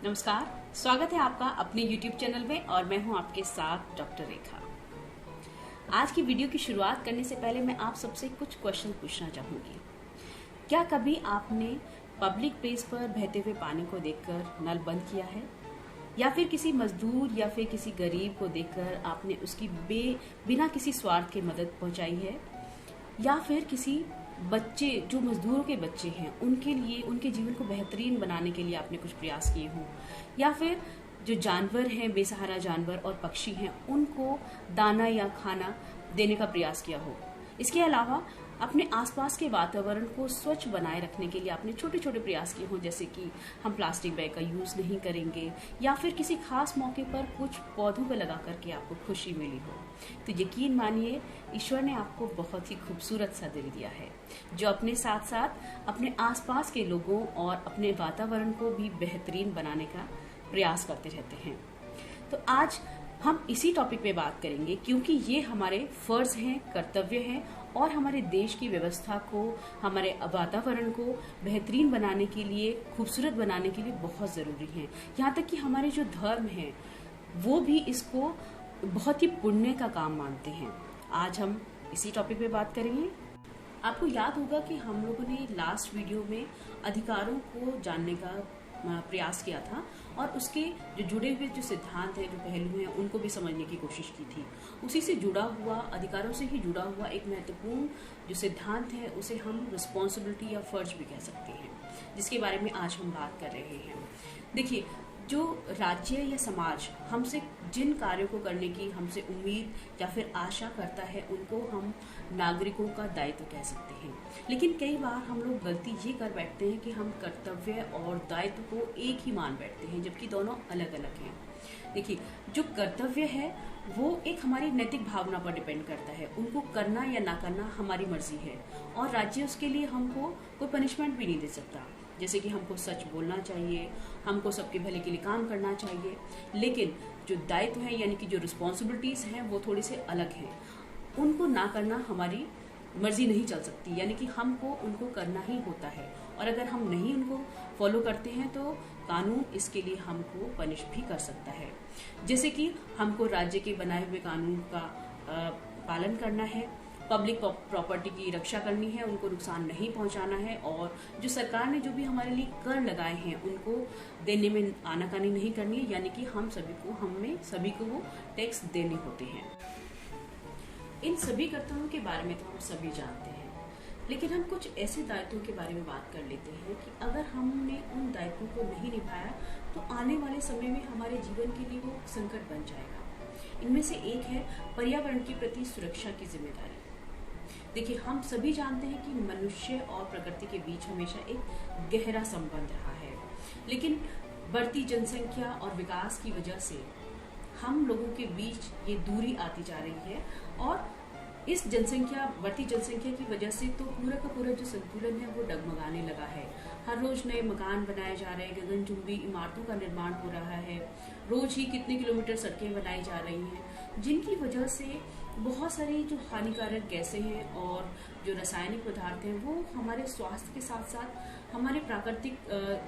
नमस्कार, स्वागत है आपका अपने YouTube चैनल में और मैं हूं आपके साथ डॉक्टर रेखा। आज की वीडियो की शुरुआत करने से पहले मैं आप सबसे कुछ क्वेश्चन पूछना चाहूंगी। क्या कभी आपने पब्लिक प्लेस पर बहते हुए पानी को देखकर नल बंद किया है, या फिर किसी मजदूर या फिर किसी गरीब को देखकर आपने उसकी बिना किसी स्वार्थ के मदद पहुंचाई है, या फिर किसी बच्चे जो मजदूरों के बच्चे हैं उनके लिए उनके जीवन को बेहतरीन बनाने के लिए आपने कुछ प्रयास किए हों, या फिर जो जानवर हैं, बेसहारा जानवर और पक्षी हैं, उनको दाना या खाना देने का प्रयास किया हो। इसके अलावा अपने आसपास के वातावरण को स्वच्छ बनाए रखने के लिए आपने छोटे छोटे प्रयास किए हों, जैसे कि हम प्लास्टिक बैग का यूज नहीं करेंगे, या फिर किसी खास मौके पर कुछ पौधों को लगा करके आपको खुशी मिली हो। तो यकीन मानिए, ईश्वर ने आपको बहुत ही खूबसूरत सा दिल दिया है, जो अपने साथ साथ अपने आसपास के लोगों और अपने वातावरण को भी बेहतरीन बनाने का प्रयास करते रहते हैं। तो आज हम इसी टॉपिक पे बात करेंगे, क्योंकि ये हमारे फर्ज हैं, कर्तव्य हैं और हमारे देश की व्यवस्था को, हमारे वातावरण को बेहतरीन बनाने के लिए, खूबसूरत बनाने के लिए बहुत जरूरी हैं। यहाँ तक कि हमारे जो धर्म हैं वो भी इसको बहुत ही पुण्य का काम मानते हैं। आज हम इसी टॉपिक पे बात करेंगे। आपको याद होगा कि हम लोगों ने लास्ट वीडियो में अधिकारों को जानने का प्रयास किया था और उसके जो जुड़े हुए जो सिद्धांत हैं, जो पहलू हैं, उनको भी समझने की कोशिश की थी। उसी से जुड़ा हुआ, अधिकारों से ही जुड़ा हुआ एक महत्वपूर्ण जो सिद्धांत है उसे हम रिस्पॉन्सिबिलिटी या फर्ज भी कह सकते हैं, जिसके बारे में आज हम बात कर रहे हैं। देखिए, जो राज्य या समाज हमसे जिन कार्यों को करने की हमसे उम्मीद या फिर आशा करता है, उनको हम नागरिकों का दायित्व कह सकते हैं। लेकिन कई बार हम लोग गलती ये कर बैठते हैं कि हम कर्तव्य और दायित्व को एक ही मान बैठते हैं, जबकि दोनों अलग अलग हैं। देखिए, जो कर्तव्य है वो एक हमारी नैतिक भावना पर डिपेंड करता है, उनको करना या ना करना हमारी मर्जी है, और राज्य उसके लिए हमको कोई पनिशमेंट भी नहीं दे सकता। जैसे कि हमको सच बोलना चाहिए, हमको सबके भले के लिए काम करना चाहिए। लेकिन जो दायित्व है यानी कि जो रिस्पॉन्सिबिलिटीज हैं वो थोड़ी से अलग हैं, उनको ना करना हमारी मर्जी नहीं चल सकती, यानी कि हमको उनको करना ही होता है, और अगर हम नहीं उनको फॉलो करते हैं तो कानून इसके लिए हमको पनिश भी कर सकता है। जैसे कि हमको राज्य के बनाए हुए कानून का पालन करना है, पब्लिक प्रॉपर्टी की रक्षा करनी है, उनको नुकसान नहीं पहुंचाना है, और जो सरकार ने जो भी हमारे लिए कर लगाए हैं उनको देने में आनाकानी नहीं करनी है, यानी कि हमें सभी को वो टैक्स देने होते हैं। इन सभी कर्तव्यों के बारे में तो हम सभी जानते हैं, लेकिन हम कुछ ऐसे दायित्वों के बारे में बात कर लेते हैं कि अगर हमने उन दायित्वों को नहीं निभाया तो आने वाले समय में हमारे जीवन के लिए वो संकट बन जाएगा। इनमें से एक है पर्यावरण के प्रति सुरक्षा की जिम्मेदारी। देखिए, हम सभी जानते हैं कि मनुष्य और प्रकृति के बीच हमेशा एक गहरा संबंध रहा है, लेकिन बढ़ती जनसंख्या और विकास की वजह से हम लोगों के बीच ये दूरी आती जा रही है, और इस बढ़ती जनसंख्या की वजह से तो पूरा का पूरा जो संतुलन है वो डगमगाने लगा है। हर रोज नए मकान बनाए जा रहे हैं, गगनचुंबी इमारतों का निर्माण हो रहा है, रोज ही कितने किलोमीटर सड़कें बनाई जा रही हैं, जिनकी वजह से बहुत सारी जो हानिकारक गैसें हैं और जो रासायनिक पदार्थ हैं वो हमारे स्वास्थ्य के साथ साथ हमारे प्राकृतिक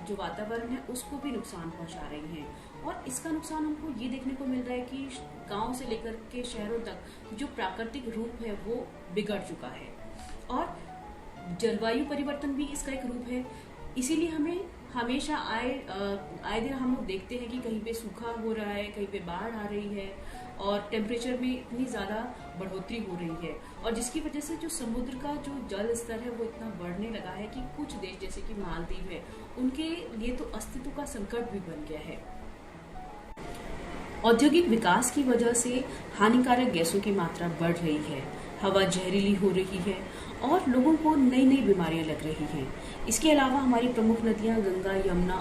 जो वातावरण है उसको भी नुकसान पहुंचा रही हैं। और इसका नुकसान हमको ये देखने को मिल रहा है कि गांव से लेकर के शहरों तक जो प्राकृतिक रूप है वो बिगड़ चुका है, और जलवायु परिवर्तन भी इसका एक रूप है। इसीलिए हमें हमेशा आए दिन हम लोग देखते हैं कि कहीं पे सूखा हो रहा है, कहीं पे बाढ़ आ रही है, और टेम्परेचर में इतनी ज़्यादा बढ़ोतरी हो रही है, और जिसकी वजह से जो समुद्र का जो जल स्तर है वो इतना बढ़ने लगा है कि कुछ देश जैसे कि मालदीव है, उनके लिए तो अस्तित्व का संकट भी बन गया है। औद्योगिक विकास की वजह से हानिकारक गैसों की मात्रा बढ़ रही है, हवा जहरीली हो रही है, और लोगों को नई नई बीमारियां लग रही हैं। इसके अलावा हमारी प्रमुख नदियां गंगा, यमुना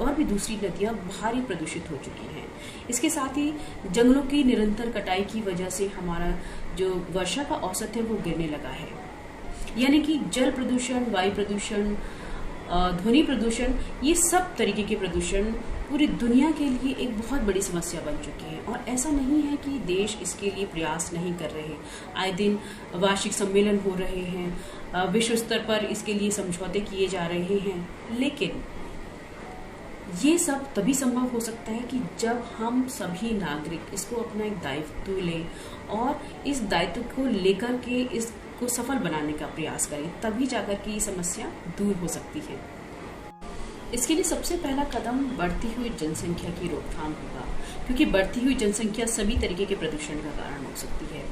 और भी दूसरी नदियां भारी प्रदूषित हो चुकी हैं। इसके साथ ही जंगलों की निरंतर कटाई की वजह से हमारा जो वर्षा का औसत है वो गिरने लगा है, यानी कि जल प्रदूषण, वायु प्रदूषण, ध्वनि प्रदूषण, ये सब तरीके के प्रदूषण पूरी दुनिया के लिए एक बहुत बड़ी समस्या बन चुकी है। और ऐसा नहीं है कि देश इसके लिए प्रयास नहीं कर रहे, आए दिन वार्षिक सम्मेलन हो रहे हैं, विश्व स्तर पर इसके लिए समझौते किए जा रहे हैं, लेकिन ये सब तभी संभव हो सकता है कि जब हम सभी नागरिक इसको अपना एक दायित्व लें और इस दायित्व को लेकर के इसको सफल बनाने का प्रयास करें, तभी जाकर के ये समस्या दूर हो सकती है। इसके लिए सबसे पहला कदम बढ़ती हुई जनसंख्या की रोकथाम होगा, क्योंकि बढ़ती हुई जनसंख्या सभी तरीके के प्रदूषण का कारण हो सकती है।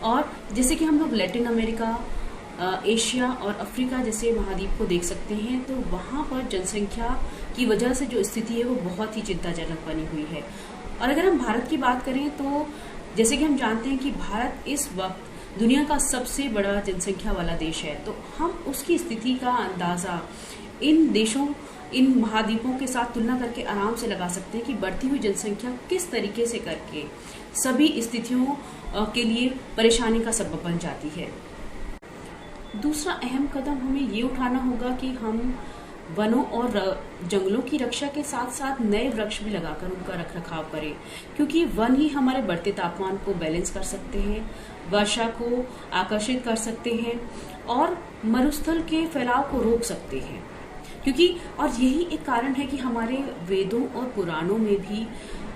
और जैसे कि हम लोग लैटिन अमेरिका, एशिया और अफ्रीका जैसे महाद्वीप को देख सकते हैं, तो वहाँ पर जनसंख्या की वजह से जो स्थिति है वो बहुत ही चिंताजनक बनी हुई है। और अगर हम भारत की बात करें तो जैसे कि हम जानते हैं कि भारत इस वक्त दुनिया का सबसे बड़ा जनसंख्या वाला देश है, तो हम उसकी स्थिति का अंदाजा इन देशों, इन महाद्वीपों के साथ तुलना करके आराम से लगा सकते हैं कि बढ़ती हुई जनसंख्या किस तरीके से करके सभी स्थितियों के लिए परेशानी का सबब बन जाती है। दूसरा अहम कदम हमें ये उठाना होगा कि हम वनों और जंगलों की रक्षा के साथ साथ नए वृक्ष भी लगाकर उनका रखरखाव करें, क्योंकि वन ही हमारे बढ़ते तापमान को बैलेंस कर सकते हैं, वर्षा को आकर्षित कर सकते हैं और मरुस्थल के फैलाव को रोक सकते हैं। क्योंकि और यही एक कारण है कि हमारे वेदों और पुराणों में भी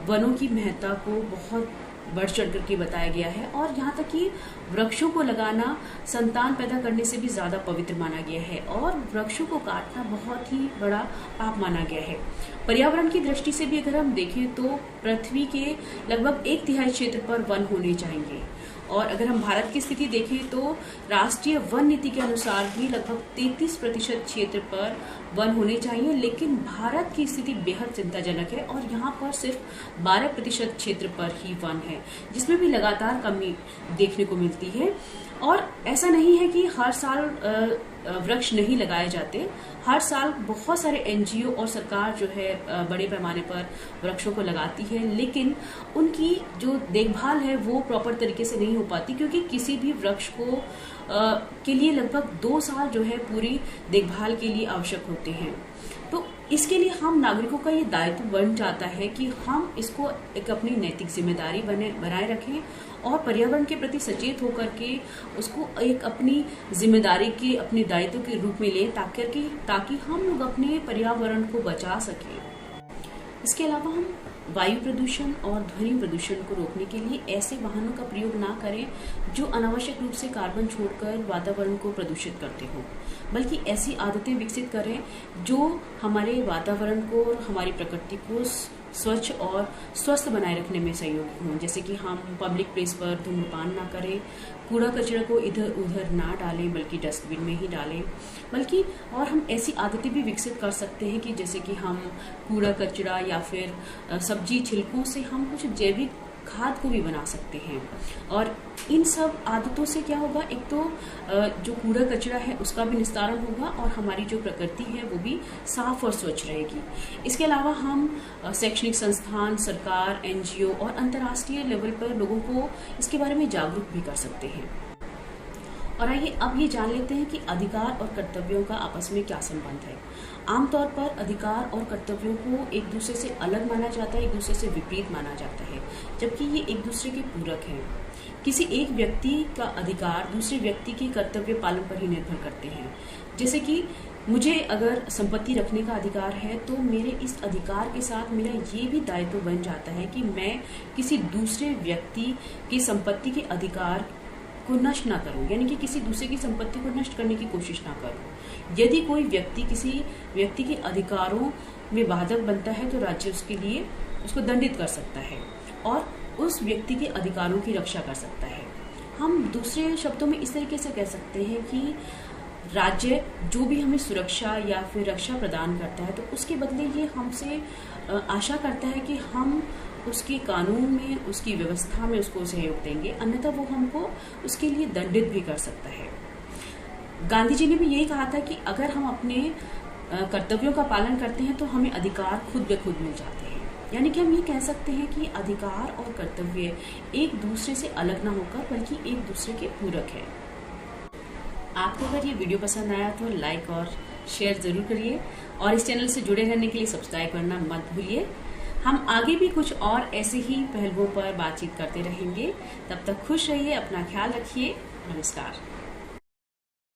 वनों की महत्ता को बहुत बढ़ चढ़ करके बताया गया है, और यहाँ तक कि वृक्षों को लगाना संतान पैदा करने से भी ज्यादा पवित्र माना गया है और वृक्षों को काटना बहुत ही बड़ा पाप माना गया है। पर्यावरण की दृष्टि से भी अगर हम देखें तो पृथ्वी के लगभग 1/3 क्षेत्र पर वन होने चाहिए, और अगर हम भारत की स्थिति देखें तो राष्ट्रीय वन नीति के अनुसार भी लगभग 33% क्षेत्र पर वन होने चाहिए, लेकिन भारत की स्थिति बेहद चिंताजनक है और यहाँ पर सिर्फ 12% क्षेत्र पर ही वन है, जिसमें भी लगातार कमी देखने को मिलती है। और ऐसा नहीं है कि हर साल वृक्ष नहीं लगाए जाते, हर साल बहुत सारे एनजीओ और सरकार जो है बड़े पैमाने पर वृक्षों को लगाती है, लेकिन उनकी जो देखभाल है वो प्रॉपर तरीके से नहीं हो पाती, क्योंकि किसी भी वृक्ष को के लिए लगभग 2 साल जो है पूरी देखभाल के लिए आवश्यक होते हैं। तो इसके लिए हम नागरिकों का ये दायित्व बन जाता है कि हम इसको एक अपनी नैतिक जिम्मेदारी बनाए रखें और पर्यावरण के प्रति सचेत होकर के उसको एक अपनी जिम्मेदारी के, अपने दायित्व के रूप में लें, ताकि हम लोग अपने पर्यावरण को बचा सकें। इसके अलावा हम वायु प्रदूषण और ध्वनि प्रदूषण को रोकने के लिए ऐसे वाहनों का प्रयोग ना करें जो अनावश्यक रूप से कार्बन छोड़कर वातावरण को प्रदूषित करते हो, बल्कि ऐसी आदतें विकसित करें जो हमारे वातावरण को और हमारी प्रकृति को स्वच्छ और स्वस्थ बनाए रखने में सहयोगी हों। जैसे कि हम पब्लिक प्लेस पर धूम्रपान ना करें, कूड़ा कचरा को इधर उधर ना डालें बल्कि डस्टबिन में ही डालें, बल्कि और हम ऐसी आदतें भी विकसित कर सकते हैं कि जैसे कि हम कूड़ा कचरा या फिर सब्जी छिलकों से हम कुछ जैविक खाद को भी बना सकते हैं। और इन सब आदतों से क्या होगा, एक तो जो कूड़ा कचरा है उसका भी निस्तारण होगा और हमारी जो प्रकृति है वो भी साफ और स्वच्छ रहेगी। इसके अलावा हम शैक्षणिक संस्थान, सरकार, एनजीओ और अंतर्राष्ट्रीय लेवल पर लोगों को इसके बारे में जागरूक भी कर सकते हैं। और आइए अब ये जान लेते हैं कि अधिकार और कर्तव्यों का आपस में क्या संबंध है। आमतौर पर अधिकार और कर्तव्यों को एक दूसरे से अलग माना जाता है, एक दूसरे से विपरीत माना जाता है, जबकि ये एक दूसरे के पूरक हैं। किसी एक व्यक्ति का अधिकार दूसरे व्यक्ति के कर्तव्य पालन पर ही निर्भर करते हैं। जैसे कि मुझे अगर संपत्ति रखने का अधिकार है तो मेरे इस अधिकार के साथ मेरा ये भी दायित्व बन जाता है कि मैं किसी दूसरे व्यक्ति की संपत्ति के अधिकार को नष्ट ना करूं, यानी कि किसी दूसरे की संपत्ति को नष्ट करने की कोशिश ना करूं। यदि कोई व्यक्ति किसी व्यक्ति के अधिकारों में बाधक बनता है तो राज्य उसके लिए उसको दंडित कर सकता है और उस व्यक्ति के अधिकारों की रक्षा कर सकता है। हम दूसरे शब्दों में इस तरीके से कह सकते हैं कि राज्य जो भी हमें सुरक्षा या फिर रक्षा प्रदान करता है तो उसके बदले ये हमसे आशा करता है कि हम उसके कानून में, उसकी व्यवस्था में उसको सहयोग देंगे, अन्यथा वो हमको उसके लिए दंडित भी कर सकता है। गांधी जी ने भी यही कहा था कि अगर हम अपने कर्तव्यों का पालन करते हैं तो हमें अधिकार खुद ब खुद मिल जाते हैं। यानी कि हम ये कह सकते हैं कि अधिकार और कर्तव्य एक दूसरे से अलग ना होकर बल्कि एक दूसरे के पूरक है। आपको अगर ये वीडियो पसंद आया तो लाइक और शेयर जरूर करिए और इस चैनल से जुड़े रहने के लिए सब्सक्राइब करना मत भूलिए। हम आगे भी कुछ और ऐसे ही पहलुओं पर बातचीत करते रहेंगे। तब तक खुश रहिए, अपना ख्याल रखिए। नमस्कार।